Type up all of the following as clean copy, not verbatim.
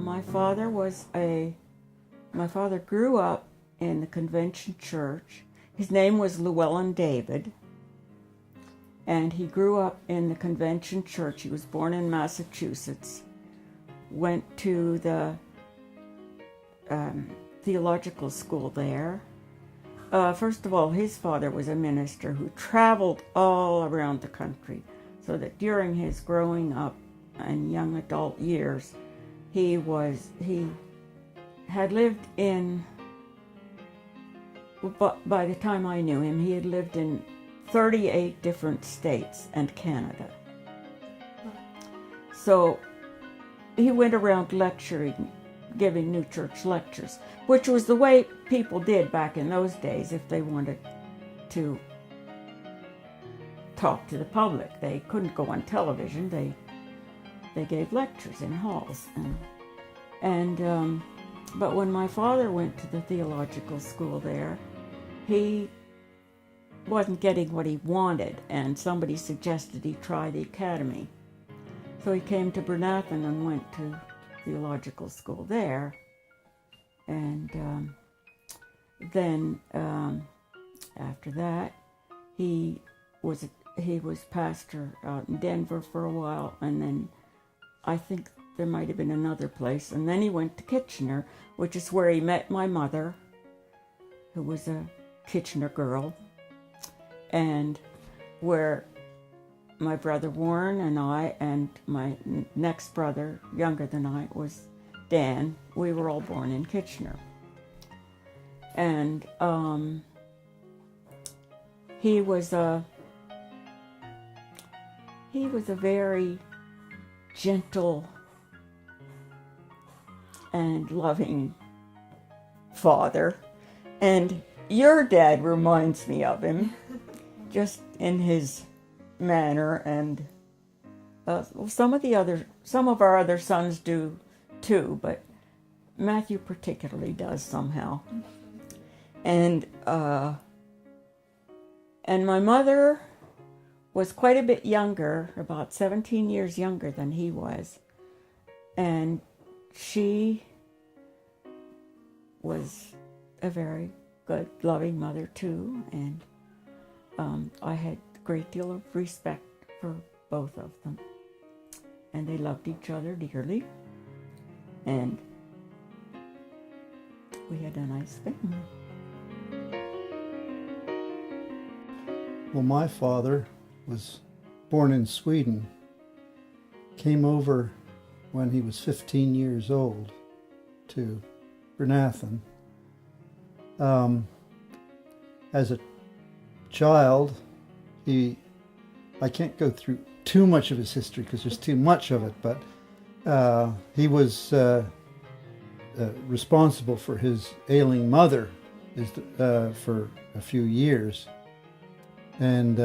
My father grew up in the Convention Church. His name was Llewellyn David, and he grew up in the Convention Church. He was born in Massachusetts, went to the theological school there. First of all, his father was a minister who traveled all around the country, so that during his growing up and young adult years, he had lived in, by the time I knew him, he had lived in 38 different states and Canada. So he went around lecturing, giving New Church lectures, which was the way people did back in those days if they wanted to talk to the public. They couldn't go on television. They gave lectures in halls. But when my father went to the theological school there, he wasn't getting what he wanted, and somebody suggested he try the academy. So he came to Bernathen and went to theological school there. And then after that, he was pastor out in Denver for a while, and then I think there might have been another place. And then he went to Kitchener, which is where he met my mother, who was a Kitchener girl, and where my brother Warren and I, and my next brother, younger than I, was Dan. We were all born in Kitchener. And he was a very gentle and loving father. And your dad reminds me of him, just in his manner, and some of our other sons do too, but Matthew particularly does somehow. And my mother was quite a bit younger, about 17 years younger than he was, and she was a very good, loving mother too, and I had a great deal of respect for both of them, and they loved each other dearly, and we had a nice family. Well, my father was born in Sweden, came over when he was 15 years old to Bernathen. As a child, I can't go through too much of his history because there's too much of it, but he was responsible for his ailing mother for a few years, and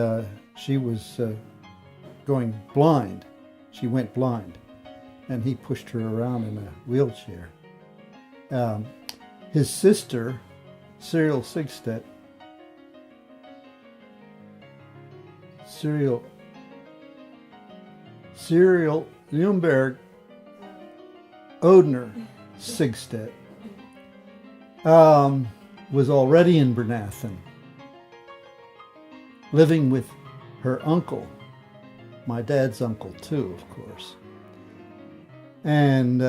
she was going blind. She went blind, and he pushed her around in a wheelchair. His sister, Cyril Ljungberg Odhner Sigstedt, was already in Bernathen, living with her uncle, my dad's uncle too, of course. And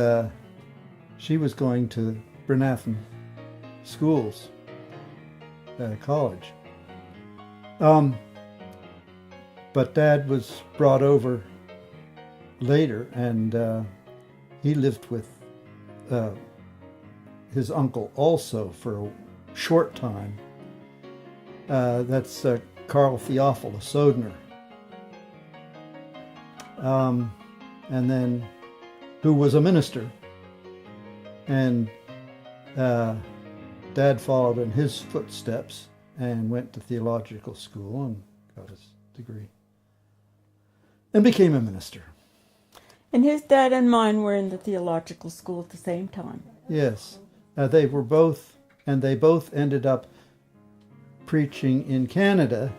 she was going to Bernathen schools, college. But Dad was brought over later, and he lived with his uncle also for a short time. That's Carl Theophilus Odhner. And then, who was a minister. And Dad followed in his footsteps and went to theological school and got his degree and became a minister. And his dad and mine were in the theological school at the same time. Yes. They both ended up preaching in Canada.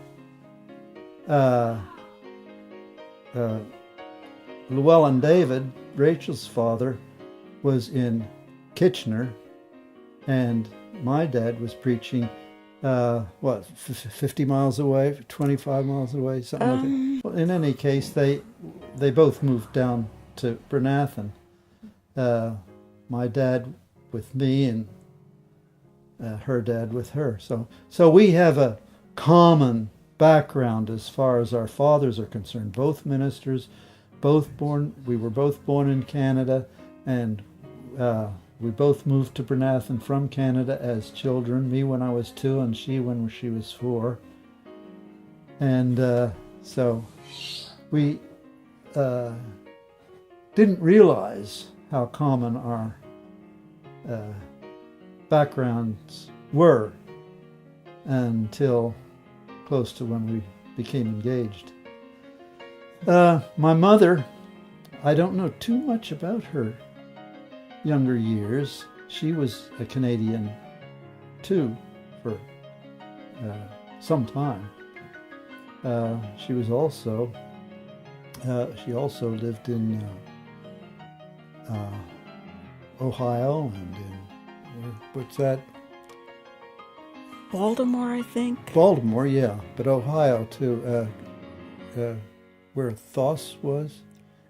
Llewellyn David, Rachel's father, was in Kitchener, and my dad was preaching, 50 miles away, 25 miles away, something like that. Well, in any case, they both moved down to Bernathen. My dad with me, and her dad with her. So we have a common background as far as our fathers are concerned. Both ministers, we were both born in Canada, and we both moved to Bernathen from Canada as children, me when I was 2 and she when she was 4. And so we didn't realize how common our backgrounds were until close to when we became engaged. My mother, I don't know too much about her younger years. She was a Canadian too for some time. She also lived in Ohio and in, what's that? Baltimore, I think. Baltimore, yeah, but Ohio too, where Thoss was.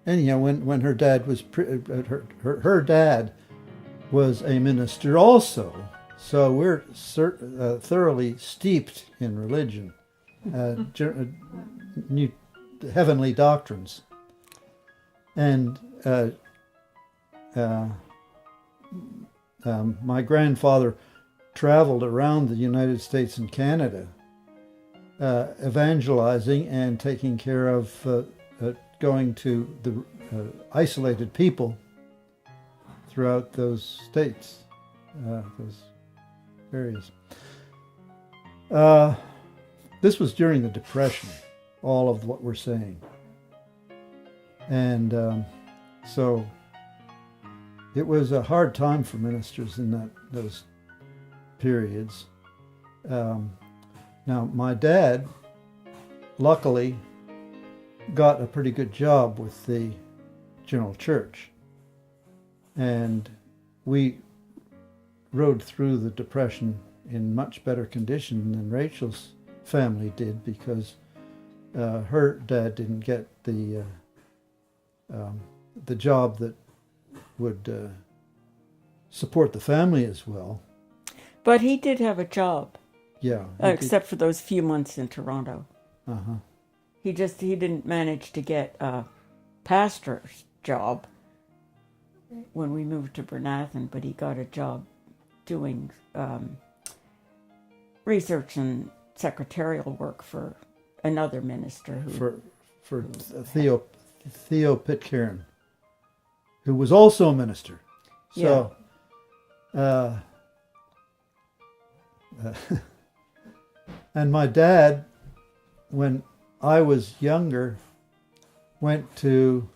Anyhow, when her dad was her dad was a minister also, so we're thoroughly steeped in religion, new heavenly doctrines, and my grandfather traveled around the United States and Canada, evangelizing and taking care of going to the isolated people throughout those states, those areas. This was during the Depression, all of what we're saying. And so it was a hard time for ministers in those periods. Now, my dad, luckily, got a pretty good job with the General Church. And we rode through the Depression in much better condition than Rachel's family did, because her dad didn't get the job that would support the family as well. But he did have a job. Yeah. Except for those few months in Toronto. Uh-huh. He didn't manage to get a pastor's job when we moved to Bernathen, but he got a job doing research and secretarial work for another minister for Theo Pitcairn, who was also a minister. So, yeah. And my dad, when I was younger, went to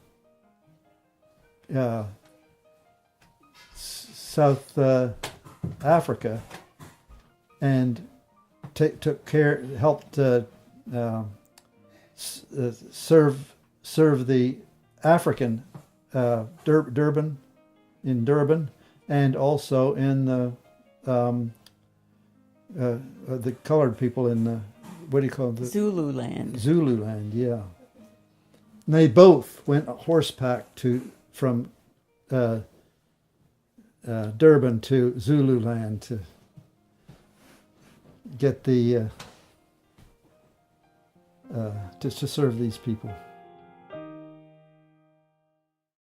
South Africa and helped serve the African Durban, and also in the colored people in the, what do you call it? Zululand. Zululand, yeah. And they both went horseback from Durban to Zululand to get the to serve these people.